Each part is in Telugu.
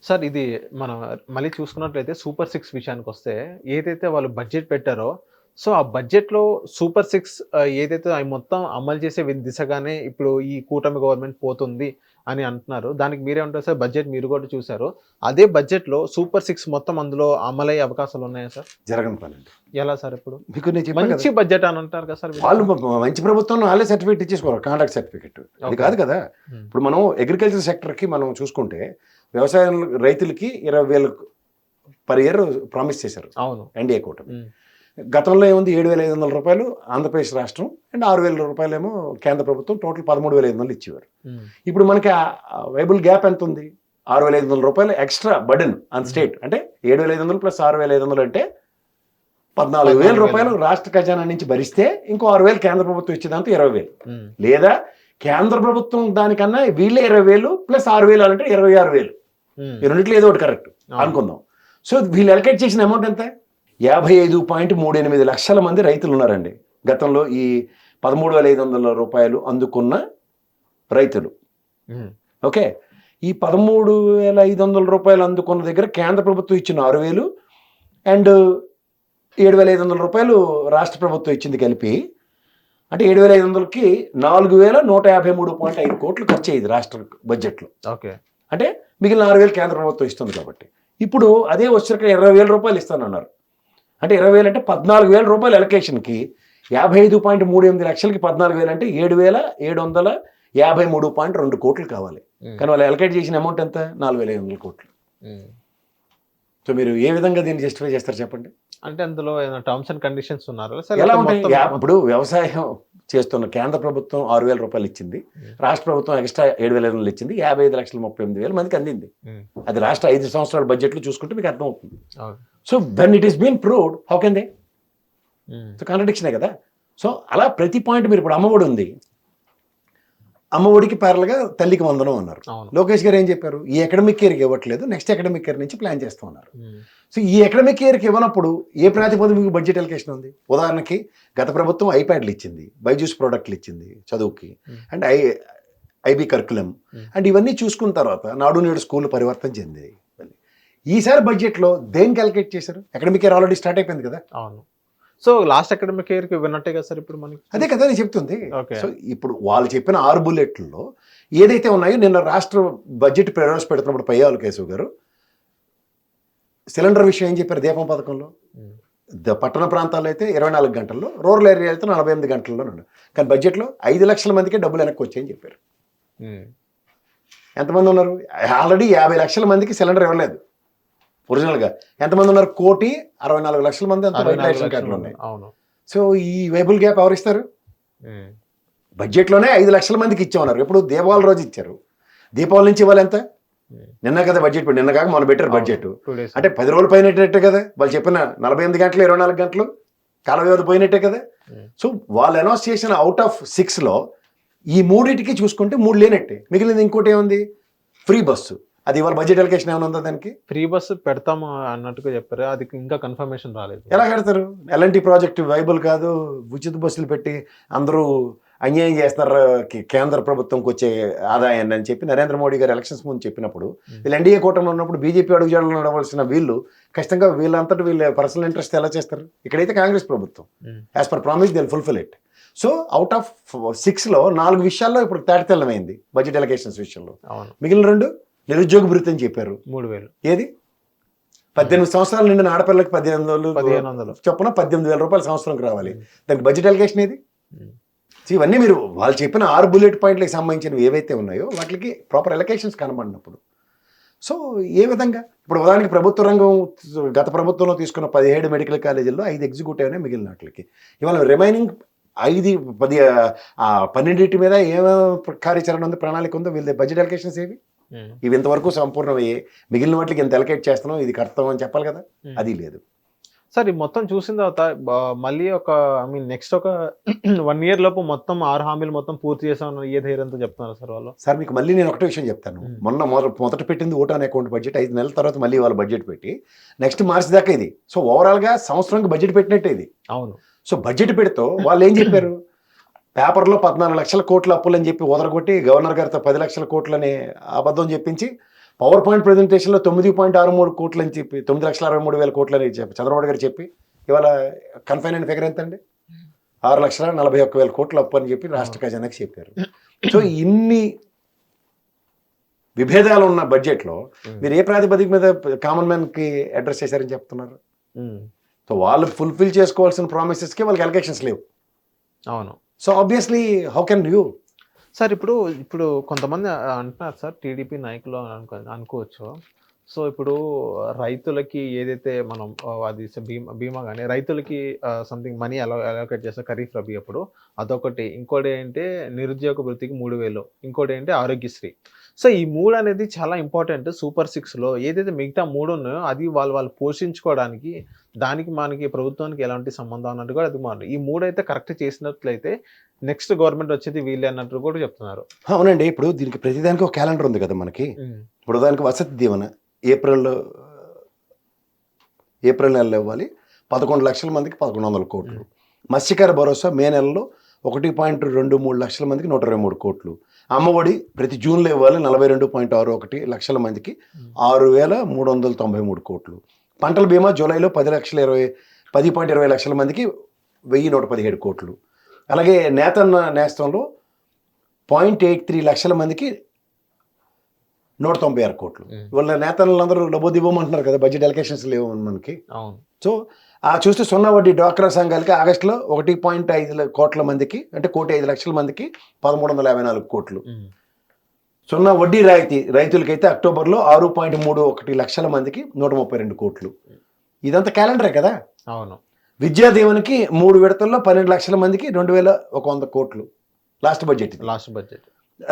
సార్ ఇది మనం మళ్ళీ చూసుకున్నట్లయితే సూపర్ 6 విషయానికొస్తే ఏదైతే వాళ్ళు బడ్జెట్ పెట్టారో, సో ఆ బడ్జెట్‌లో సూపర్ 6 ఏదైతే అయి మొత్తం అమలు చేసే దిశగానే ఇప్పుడు ఈ కూటమి గవర్నమెంట్ పోతుంది అని అంటున్నారు. దానికి మీరేమంటారు సార్? బడ్జెట్ మీరు కూడా చూసారు. అదే బడ్జెట్‌లో సూపర్ 6 మొత్తం అందులో అమలయ్యే అవకాశాలు ఉన్నాయా సార్? జరగని పనండి. ఎలా సార్ ఇప్పుడు? మీకు నేను చెప్పా కదా! మంచి బడ్జెట్ అని అంటారు కదా సార్ వాళ్ళు వీళ్ళు? మంచి ప్రభుత్వం వాళ్ళే సర్టిఫికేట్ ఇచ్చేసుకోవాలి. Contract certificate. అది ఓకే. కాదు కదా! హ్మ్. ఇప్పుడు మనం అగ్రికల్చర్ సెక్టర్‌కి మనం చూసుకుంటే వ్యవసాయం రైతులకి 20,000 పర్ ఇయర్ ప్రామిస్ చేశారు అవును. ఎన్డీఏ కూటమి. హ్మ్. గతంలో ఏముంది రూ. 7,500 ఆంధ్రప్రదేశ్ రాష్ట్రం అండ్ రూ. 6,000 ఏమో కేంద్ర ప్రభుత్వం, టోటల్ 13,500 ఇచ్చేవారు. హ్మ్. ఇప్పుడు మనకి వైబుల్ గ్యాప్ ఎంత ఉంది? రూ. 6,500 ఎక్స్ట్రా బర్డెన్ ఆన్ స్టేట్. అంటే 7,500 ప్లస్ 6,500 అంటే రూ. 14,000 రాష్ట్ర ఖజానా నుంచి భరిస్తే ఇంకో 6,000 కేంద్ర ప్రభుత్వం ఇచ్చేదాంతో 20,000. హ్మ్. లేదా కేంద్ర ప్రభుత్వం దానికన్నా వీళ్ళే 20,000 ప్లస్ 6,000 అంటే 26,000. హ్మ్. ఈ రెండిట్లో ఏదో ఒకటి కరెక్ట్ అనుకుందాం. సో వీళ్ళు అలొకేట్ చేసిన అమౌంట్ ఎంత? 55.38 లక్షల మంది రైతులు ఉన్నారండి. గతంలో ఈ రూ. 13,500 అందుకున్న రైతులు. హ్మ్. ఓకే. ఈ రూ. 13,500 అందుకున్న దగ్గర కేంద్ర ప్రభుత్వం ఇచ్చిన 6,000 అండ్ రూ. 7,500 రాష్ట్ర ప్రభుత్వం ఇచ్చింది కలిపి, అంటే 7,500కి 4,153.5 కోట్లు ఖర్చు అయ్యేది రాష్ట్ర బడ్జెట్లో. ఓకే. అంటే మిగిలిన 6,000 కేంద్ర ప్రభుత్వం ఇస్తుంది కాబట్టి. ఇప్పుడు అదే వచ్చాక రూ. 20,000 ఇస్తానన్నారు. అంటే 20,000 అంటే రూ. 14,000 ఎలకేషన్కి 55.38 లక్షలకి 14,000 అంటే 7,753.2 కోట్లు కావాలి. కానీ వాళ్ళు అలొకేట్ చేసిన అమౌంట్ ఎంత? 4,500 కోట్లు. సో మీరు ఏ విధంగా దీన్ని జస్టిఫై చేస్తారు చెప్పండి? అంటే అందులో ఏమైనా టర్మ్స్ అండ్ కండిషన్స్ ఉన్నారా? ఎలా ఉంటాయి? ఇప్పుడు వ్యవసాయం చేస్తున్న కేంద్ర ప్రభుత్వం రూ. 6,000 ఇచ్చింది, రాష్ట్ర ప్రభుత్వం ఎక్స్ట్రా 7,500 ఇచ్చింది, 55,38,000 మందికి అందింది. అది రాష్ట్ర 5 సంవత్సరాల బడ్జెట్లు చూసుకుంటే మీకు అర్థమవుతుంది. So when it is been proved, how can they? So కాంట్రడిక్షనే కదా. సో అలా ప్రతి పాయింట్ మీరు ఇప్పుడు అమ్మఒడి ఉంది, అమ్మఒడికి ప్యారల్గా తల్లికి వందనం అన్నారు. లోకేష్ గారు ఏం చెప్పారు? ఈ అకాడమిక్ ఇయర్కి ఇవ్వట్లేదు, నెక్స్ట్ అకాడమిక్ ఇయర్ నుంచి ప్లాన్ చేస్తూ ఉన్నారు. సో ఈ అకాడమిక్ ఇయర్కి ఇవ్వనప్పుడు ఏ ప్రాతిపదిక మీకు బడ్జెట్ అలొకేషన్ ఉంది? ఉదాహరణకి గత ప్రభుత్వం ఐప్యాడ్లు ఇచ్చింది, బైజూస్ ప్రోడక్ట్లు ఇచ్చింది చదువుకి, అండ్ ఐబీ కరికులం, అండ్ ఇవన్నీ చూసుకున్న తర్వాత నాడు నేడు స్కూల్ పరివర్తన చెంది. ఈసారి బడ్జెట్లో దేనికి అలొకేట్ చేశారు? అకాడమిక్ ఇయర్ ఆల్రెడీ స్టార్ట్ అయిపోయింది కదా. అవును. సో లాస్ట్ అకాడమిక్ ఇయర్కి విన్నట్టే కదా సార్ ఇప్పుడు మనకి. అదే కదా నేను చెప్తుంది. ఓకే. సో ఇప్పుడు వాళ్ళు చెప్పిన 6 బుల్లెట్లలో ఏదైతే ఉన్నాయో, నిన్న రాష్ట్ర బడ్జెట్ ప్రవేశపెడుతున్నప్పుడు పయ్యావుల కేశవ్ గారు సిలిండర్ విషయం ఏం చెప్పారు? దీపం పథకంలో పట్టణ ప్రాంతాల్లో అయితే 24 గంటల్లో, రూరల్ ఏరియా అయితే 48 గంటల్లో ఉన్నాడు. కానీ బడ్జెట్లో 5 లక్షల మందికే డబ్బులు వెనక్కి వచ్చాయని చెప్పారు. ఎంతమంది ఉన్నారు? ఆల్రెడీ 50 లక్షల మందికి సిలిండర్ ఇవ్వలేదు ఒరిజినల్గా. ఎంతమంది ఉన్నారు? 1,64,00,000 మంది అంతా రేషన్ కార్డులు ఉన్నాయి. సో ఈ వైబుల్ గ్యాప్ ఎవరు ఇస్తారు? బడ్జెట్లోనే 5 లక్షల మందికి ఇచ్చామన్నారు. ఎప్పుడు? దీపావళి రోజు ఇచ్చారు. దీపావళి నుంచి ఇవ్వాలి ఎంత? నిన్న కదా బడ్జెట్, నిన్న కాక మనం పెట్టారు బడ్జెట్. అంటే 10 రోజులు పోయినట్టే కదా. వాళ్ళు చెప్పిన 48 గంటలు 24 గంటలు కాల వ్యవధి పోయినట్టే కదా. సో వాళ్ళు అనౌన్స్ చేసిన అవుట్ ఆఫ్ 6లో ఈ మూడింటికి చూసుకుంటే 3 లేనట్టే. మిగిలింది ఇంకోటి ఏముంది? Free bus. అది ఇవాళ బడ్జెట్ అలొకేషన్ ఏమైనా ఉందా దానికి? ఫ్రీ బస్సు పెడతాము అన్నట్టుగా చెప్పారు. అది ఇంకా కన్ఫర్మేషన్ రాలేదు. ఎలా కడతారు? ఎల్ఎన్టీ ప్రాజెక్టు వైబుల్ కాదు, ఉచిత బస్సులు పెట్టి అందరూ అన్యాయం చేస్తున్నారు కేంద్ర ప్రభుత్వంకి వచ్చే ఆదాయాన్ని అని చెప్పి నరేంద్ర మోడీ గారు ఎలక్షన్స్ ముందు చెప్పినప్పుడు, వీళ్ళు ఎన్డీఏ కూటమిలో ఉన్నప్పుడు బీజేపీ అడుగుజాడలు నడవలసిన వీళ్ళు ఖచ్చితంగా వీళ్ళంతటి వీళ్ళ పర్సనల్ ఇంట్రెస్ట్ ఎలా చేస్తారు? ఇక్కడైతే కాంగ్రెస్ ప్రభుత్వం as per promise they will fulfil it. So out of 6లో 4 విషయాల్లో ఇప్పుడు తేటతెల్లమైంది బడ్జెట్ అలొకేషన్స్ విషయంలో. మిగిలిన 2 నిరుద్యోగ భృతి అని చెప్పారు. 3,000. ఏది? 18 సంవత్సరాలు నిండిన ఆడపిల్లకి 1,500 చొప్పున 18,000 సంవత్సరంకి రావాలి. దానికి బడ్జెట్ అలొకేషన్ ఏది? ఇవన్నీ మీరు వాళ్ళు చెప్పిన 6 బుల్లెట్ పాయింట్లకు సంబంధించినవి ఏవైతే ఉన్నాయో వాటికి ప్రాపర్ అలొకేషన్స్ కనబడినప్పుడు, సో ఏ విధంగా ఇప్పుడు ఉదాహరణకి ప్రభుత్వ రంగం గత ప్రభుత్వంలో తీసుకున్న 17 మెడికల్ కాలేజీల్లో 5 ఎగ్జిక్యూటివ్ అయినా మిగిలిన వాటికి ఇవాళ రిమైనింగ్ 12 మీద ఏమేమి కార్యాచరణ ఉంది, ప్రణాళిక ఉందో, వీళ్ళ బడ్జెట్ అలొకేషన్స్ ఏవి? ఇవి ఇంతవరకు సంపూర్ణమయ్యే, మిగిలిన వాటికి ఎంత అలొకేట్ చేస్తున్నాం, ఇది కర్తవ్యం అని చెప్పాలి కదా. అది లేదు సార్. ఈ మొత్తం చూసిన తర్వాత మళ్ళీ నెక్స్ట్ ఒక 1 year లోపు మొత్తం 6 హామీలు మొత్తం పూర్తి చేసామని ఏ ధైర్యంతో చెప్తున్నారు సార్ వాళ్ళు? సార్ మీకు మళ్ళీ నేను ఒకటే విషయం చెప్తాను. మొదట పెట్టింది ఓట్ ఆన్ అకౌంట్ బడ్జెట్, 5 నెలల తర్వాత మళ్ళీ వాళ్ళు బడ్జెట్ పెట్టి నెక్స్ట్ మార్చి దాకా ఇది. సో ఓవరాల్గా సంవత్సరానికి బడ్జెట్ పెట్టినట్టే ఇది. అవును. సో బడ్జెట్ పెడుతూ వాళ్ళు ఏం చెప్పారు? పేపర్లో 14 లక్షల కోట్ల అప్పులని చెప్పి వదరగొట్టి గవర్నర్ గారితో 10 లక్షల కోట్లని అబద్ధం చెప్పించి పవర్ పాయింట్ ప్రెజెంటేషన్లో 9.63 కోట్లు అని చెప్పి 9,63,000 కోట్లు అని చెప్పి చంద్రబాబు గారు చెప్పి ఇవాళ కన్ఫైన్ అయిన ఫిగర్ ఎంత అండి? 6,41,000 కోట్లు అప్పు అని చెప్పి రాష్ట్ర ఖజానాకి చెప్పారు. సో ఇన్ని విభేదాలు ఉన్న బడ్జెట్లో మీరు ఏ ప్రాతిపదిక మీద కామన్ మ్యాన్కి అడ్రస్ చేశారని చెప్తున్నారు? సో వాళ్ళు ఫుల్ఫిల్ చేసుకోవాల్సిన ప్రామిసెస్కి వాళ్ళకి అలొకేషన్స్ లేవు. అవును. So obviously how can you? Sir ఇప్పుడు కొంతమంది అంటున్నారు సార్, టీడీపీ నాయకులు అనుకోవచ్చు. సో ఇప్పుడు రైతులకి ఏదైతే మనం అది బీమా కానీ రైతులకి సంథింగ్ మనీ అలోకేట్ చేస్తారు ఖరీఫ్ రబీ అప్పుడు, అదొకటి. ఇంకోటి ఏంటంటే నిరుద్యోగ వృత్తికి 3,000, ఇంకోటి ఏంటంటే ఆరోగ్యశ్రీ. సో ఈ 3 అనేది చాలా ఇంపార్టెంట్. సూపర్ 6లో ఏదైతే మిగతా 3 ఉన్నాయో అది వాళ్ళు పోషించుకోవడానికి, దానికి మనకి ప్రభుత్వానికి ఎలాంటి సంబంధం అన్నట్టు కూడా అది మాట. ఈ 3 అయితే కరెక్ట్ చేసినట్లయితే నెక్స్ట్ గవర్నమెంట్ వచ్చేది వీళ్ళే అన్నట్టు కూడా చెప్తున్నారు. అవునండి. ఇప్పుడు దీనికి ప్రతిదానికి ఒక క్యాలెండర్ ఉంది కదా మనకి. ఇప్పుడు దానికి వసతి దీవెన ఏప్రిల్ నెలలో ఇవ్వాలి, 11 లక్షల మందికి 1,100 కోట్లు. మత్స్యకార భరోసా మే నెలలో 1.23 లక్షల మందికి 123 కోట్లు. అమ్మఒడి ప్రతి జూన్లో ఇవ్వాలి 42.61 లక్షల మందికి 6,393 కోట్లు. పంటల బీమా జూలైలో 10.20 లక్షల మందికి 1,117 కోట్లు. అలాగే నేస్తంలో 0.83 లక్షల మందికి 196 కోట్లు. వాళ్ళ నేతలందరూ లబోదివ్వమంటున్నారు కదా, బడ్జెట్ అలొకేషన్స్ లేవు మనకి. సో చూస్తే సున్నా వడ్డీ డ్వాక్రా సంఘాలకి ఆగస్టులో 1.5 కోట్ల మందికి, అంటే 1,05,00,000 మందికి 1,354 కోట్లు. సున్నా వడ్డీ రాయితీ రైతులకైతే అక్టోబర్లో 6.31 లక్షల మందికి 132 కోట్లు. ఇదంతా క్యాలెండరే కదా. అవును. విద్యా దీవెనకి 3 విడతల్లో 12 లక్షల మందికి 2,100 కోట్లు లాస్ట్ బడ్జెట్.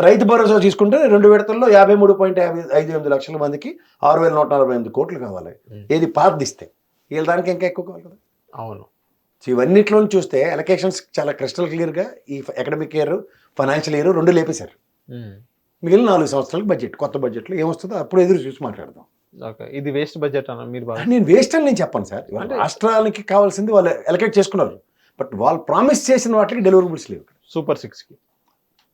రైతు భరోసా తీసుకుంటే 2 విడతల్లో 53.58 లక్షల మందికి 6,148 కోట్లు కావాలి. ఏది పాతదిస్తే వీళ్ళ దానికి ఇంకా ఎక్కువ కావాలి కదా. అవును. సో ఇవన్నిట్లో చూస్తే అలొకేషన్స్ చాలా క్రిస్టల్ క్లియర్గా ఈ అకాడమిక్ ఇయర్, ఫైనాన్షియల్ ఇయర్ 2 లేపేశారు. మిగిలిన 4 సంవత్సరాలకు బడ్జెట్, కొత్త బడ్జెట్లో ఏమొస్తుందో అప్పుడు ఎదురు చూసి మాట్లాడదాం. ఇది వేస్ట్ బడ్జెట్ అన్న మీరు? నేను వేస్ట్ అని నేను చెప్పను సార్. రాష్ట్రానికి కావాల్సింది వాళ్ళు అలొకేట్ చేసుకున్నారు, బట్ వాళ్ళు ప్రామిస్ చేసిన వాటికి డెలివరబుల్స్ లేవు. సూపర్ 6కి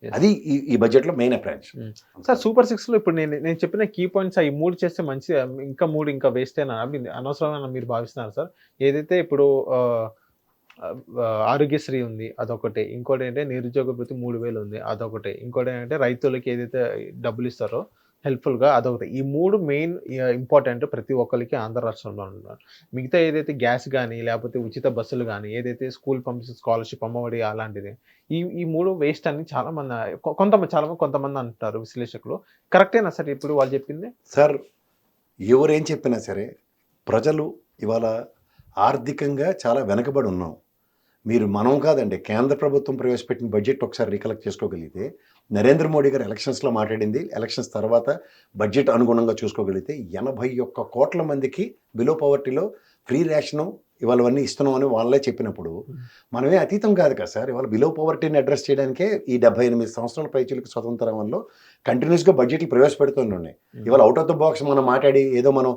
అది ఈ బడ్జెట్లో మెయిన్ అప్రోచ్ సార్. సూపర్ 6లో ఇప్పుడు నేను చెప్పిన కీ పాయింట్స్ ఈ 3 చేస్తే మంచి, ఇంకా 3 ఇంకా వేస్ట్ అయినా అనవసరమైన మీరు భావిస్తున్నారు సార్? ఏదైతే ఇప్పుడు ఆరోగ్యశ్రీ ఉంది అదొకటి, ఇంకోటి ఏంటంటే నిరుద్యోగ వృత్తి 3,000 ఉంది అదొకటి, ఇంకోటి ఏంటంటే రైతులకి ఏదైతే డబ్బులు ఇస్తారో హెల్ప్ఫుల్గా అదొకటి. ఈ 3 మెయిన్ ఇంపార్టెంట్ ప్రతి ఒక్కరికి ఆంధ్ర రాష్ట్రంలో ఉన్నారు. మిగతా ఏదైతే గ్యాస్ కానీ లేకపోతే ఉచిత బస్సులు కానీ ఏదైతే స్కూల్ పంపించే స్కాలర్షిప్ అమ్మఒడి అలాంటిది, ఈ 3 వేస్ట్ అని కొంతమంది అంటారు విశ్లేషకులు. కరెక్టేనా సార్ ఇప్పుడు వాళ్ళు చెప్పింది? సార్ ఎవరేం చెప్పినా సరే ప్రజలు ఇవాళ ఆర్థికంగా చాలా వెనకబడి ఉన్నాం. మనం కాదండి, కేంద్ర ప్రభుత్వం ప్రవేశపెట్టిన బడ్జెట్ ఒకసారి రీకలెక్ట్ చేసుకోగలిగితే, నరేంద్ర మోడీ గారు ఎలక్షన్స్లో మాట్లాడింది, ఎలక్షన్స్ తర్వాత బడ్జెట్ అనుగుణంగా చూసుకోగలిగితే 81 కోట్ల మందికి బిలో పవర్టీలో ఫ్రీ రేషను ఇవాళవన్నీ ఇస్తున్నాం అని వాళ్ళే చెప్పినప్పుడు మనమే అతీతం కాదు కదా సార్. ఇవాళ బిలో పవర్టీని అడ్రస్ చేయడానికే ఈ 78 సంవత్సరాల పైచీలకు స్వతంత్రం వల్ల కంటిన్యూస్గా బడ్జెట్లు ప్రవేశపెడుతూనే ఉన్నాయి. ఇవాళ అవుట్ ఆఫ్ ద బాక్స్ మనం మాట్లాడి ఏదో మనం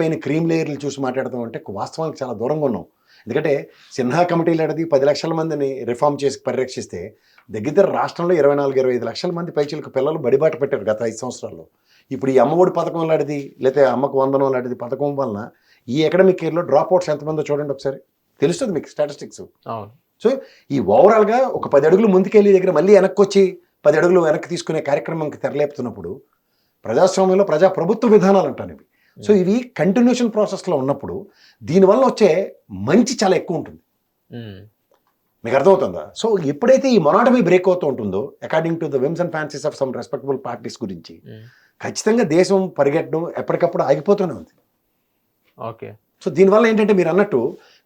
పైన క్రీమ్ లేయర్లు చూసి మాట్లాడతాం అంటే వాస్తవానికి చాలా దూరంగా ఉన్నాం. ఎందుకంటే సిన్హా కమిటీలు అడిగి 10 లక్షల మందిని రిఫార్మ్ చేసి పరిరక్షిస్తే దగ్గర రాష్ట్రంలో 24-25 లక్షల మంది పైచీలకు పిల్లలు బడిబాట పెట్టారు గత 5 సంవత్సరాల్లో. ఇప్పుడు ఈ అమ్మఒడి పథకం లాంటిది, లేకపోతే అమ్మకు వందనం లాంటిది పథకం వలన ఈ అకాడమిక్ ఇయర్లో డ్రాప్ అవుట్స్ ఎంతమందో చూడండి ఒకసారి, తెలుస్తుంది మీకు స్టాటిస్టిక్స్. సో ఈ ఓవరాల్గా ఒక 10 అడుగులు ముందుకెళ్ళి దగ్గర మళ్ళీ వెనక్కి వచ్చి 10 అడుగులు వెనక్కి తీసుకునే కార్యక్రమంకి తెరలేపుతున్నప్పుడు ప్రజాస్వామ్యంలో ప్రజాప్రభుత్వ విధానాలు అంటాను ఇవి. సో ఇవి కంటిన్యూషన్ ప్రాసెస్లో ఉన్నప్పుడు దీనివల్ల వచ్చే మంచి చాలా ఎక్కువ ఉంటుంది. మీకు అర్థమవుతుందా? సో ఎప్పుడైతే ఈ మొనాటమీ బ్రేక్ అవుతూ ఉంటుందో according to the whims and fancies of some respectable parties గురించి ఖచ్చితంగా దేశం పరిగెట్టడం ఎప్పటికప్పుడు ఆగిపోతూనే ఉంది. ఓకే. సో దీనివల్ల ఏంటంటే మీరు అన్నట్టు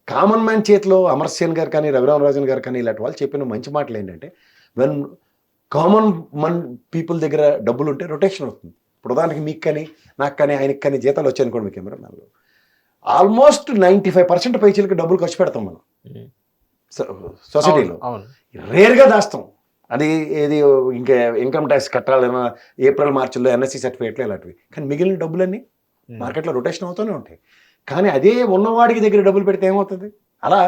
కామన్ మ్యాన్ చేతిలో అమర్సేన్ గారు కానీ రఘురామరాజన్ గారు కానీ ఇలాంటి వాళ్ళు చెప్పిన మంచి మాటలు ఏంటంటే, వెన్ కామన్ పీపుల్ దగ్గర డబ్బులు ఉంటే రొటేషన్ అవుతుంది. ఇప్పుడు ఉదాహరణకి మీకు కానీ నాకు కానీ ఆయనకి కానీ జీతాలు వచ్చాయనుకోండి, మీకు కెమెరామెన్లు ఆల్మోస్ట్ 95% పైచీలకి డబ్బులు ఖర్చు పెడతాం మనం సొసైటీలో. రేర్గా దాస్తాం. అది ఏది ఇంకా ఇన్కమ్ ట్యాక్స్ కట్టాలన్నా ఏప్రిల్ మార్చిలో ఎన్ఎస్సి సర్టిఫికేట్లు ఇలాంటివి. కానీ మిగిలిన డబ్బులన్నీ మార్కెట్లో రొటేషన్ అవుతూనే ఉంటాయి. కానీ అదే ఉన్నవాడికి దగ్గర డబ్బులు పెడితే ఏమవుతుంది? అలా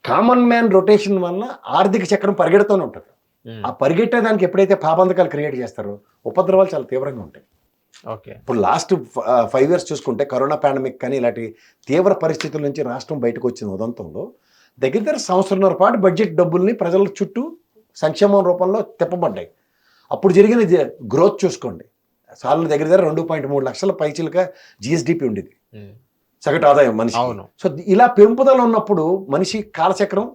కామన్ మ్యాన్ రొటేషన్ వల్ల ఆర్థిక చక్రం పరిగెడుతూనే ఉంటుంది. ఆ పరిగెట్టేదానికి ఎప్పుడైతే పాబంధకాలు క్రియేట్ చేస్తారో ఉపద్రవాలు చాలా తీవ్రంగా ఉంటాయి. ఓకే. ఇప్పుడు లాస్ట్ 5 years చూసుకుంటే కరోనా పాండమిక్ కానీ ఇలాంటి తీవ్ర పరిస్థితుల నుంచి రాష్ట్రం బయటకు వచ్చిన ఉదంతంలో దగ్గర సంవత్సరంన్నర పాటు బడ్జెట్ డబ్బుల్ని ప్రజల చుట్టూ సంక్షేమం రూపంలో తిప్పబడ్డాయి. అప్పుడు జరిగిన గ్రోత్ చూసుకోండి, సార్లు దగ్గర 2.3 లక్షల పైచిలుగా జిఎస్డిపి ఉండేది సగటు ఆదాయం మనిషి. అవును. సో ఇలా పెంపుదల ఉన్నప్పుడు మనిషి కాలచక్రం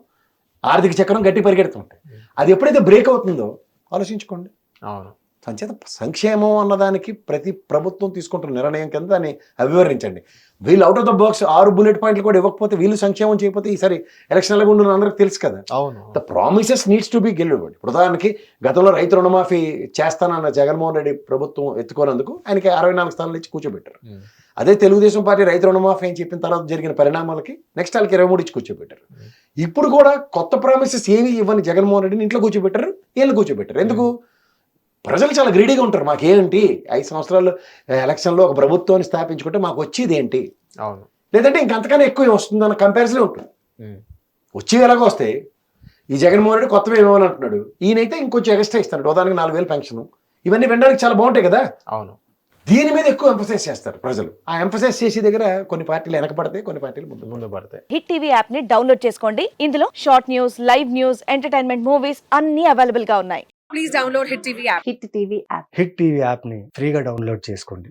ఆర్థిక చక్రం గట్టి పరిగెడుతుంటాయి. అది ఎప్పుడైతే బ్రేక్ అవుతుందో ఆలోచించుకోండి. అవును. సంచేత సంక్షేమం అన్నదానికి ప్రతి ప్రభుత్వం తీసుకుంటున్న నిర్ణయం కింద దాన్ని అభివర్ణించండి. వీళ్ళు out of the box 6 bullet పాయింట్లు కూడా ఇవ్వకపోతే, వీళ్ళు సంక్షేమం చేయకపోతే ఈసారి ఎలక్షన్ ఎలా ఉండదు అందరికి తెలుసు కదా. అవును. The promises needs to be delivered. ఉదాహరణకి గతంలో రైతు రుణమాఫీ చేస్తానన్న జగన్మోహన్ రెడ్డి ప్రభుత్వం ఎత్తుకోనందుకు ఆయనకి 64 స్థానాలు ఇచ్చి కూర్చోబెట్టారు. అదే తెలుగుదేశం పార్టీ రైతు రుణమాఫీ అని చెప్పిన తర్వాత జరిగిన పరిణామాలకి నెక్స్ట్ వాళ్ళకి 23 ఇచ్చి కూర్చోబెట్టారు. ఇప్పుడు కూడా కొత్త ప్రామిసెస్ ఏమి ఇవ్వని జగన్మోహన్ రెడ్డిని ఇంట్లో కూర్చోబెట్టారు, వీళ్ళు కూర్చోబెట్టారు. ఎందుకు? ప్రజలు చాలా గ్రీడీగా ఉంటారు. మాకేంటి 5 సంవత్సరాలు ఎలక్షన్లో ఒక ప్రభుత్వాన్ని స్థాపించుకుంటే మాకు వచ్చేది ఏంటి, అవును, లేదంటే ఇంకంతకన్నా ఎక్కువ వస్తుందన్న కంపారిజన్ ఉంటుంది. వచ్చేవి ఎలాగో వస్తాయి. ఈ జగన్మోహన్ రెడ్డి కొత్తవి ఏమని అంటున్నాడు, ఈయనైతే ఇంకొంచెం ఎక్స్ట్రా ఇస్తాడు, ఉదాహరణకి 4,000 పెన్షన్, ఇవన్నీ వినడానికి చాలా బాగుంటాయి కదా. అవును. దీని మీద ఎక్కువ ఎంఫసైజ్ చేస్తారు ప్రజలు. ఆ ఎంఫసైజ్ చేసే దగ్గర కొన్ని పార్టీలు వెనకబడతాయి, కొన్ని పార్టీలు ముందు పడతాయి. హిట్ టీవీ యాప్ ని డౌన్లోడ్ చేసుకోండి. ఇందులో short news, live news, entertainment movies అన్ని అవైలబుల్ గా ఉన్నాయి. Please download Hit TV app. Hit TV app. Hit TV యాప్ని ఫ్రీగా డౌన్లోడ్ చేసుకోండి.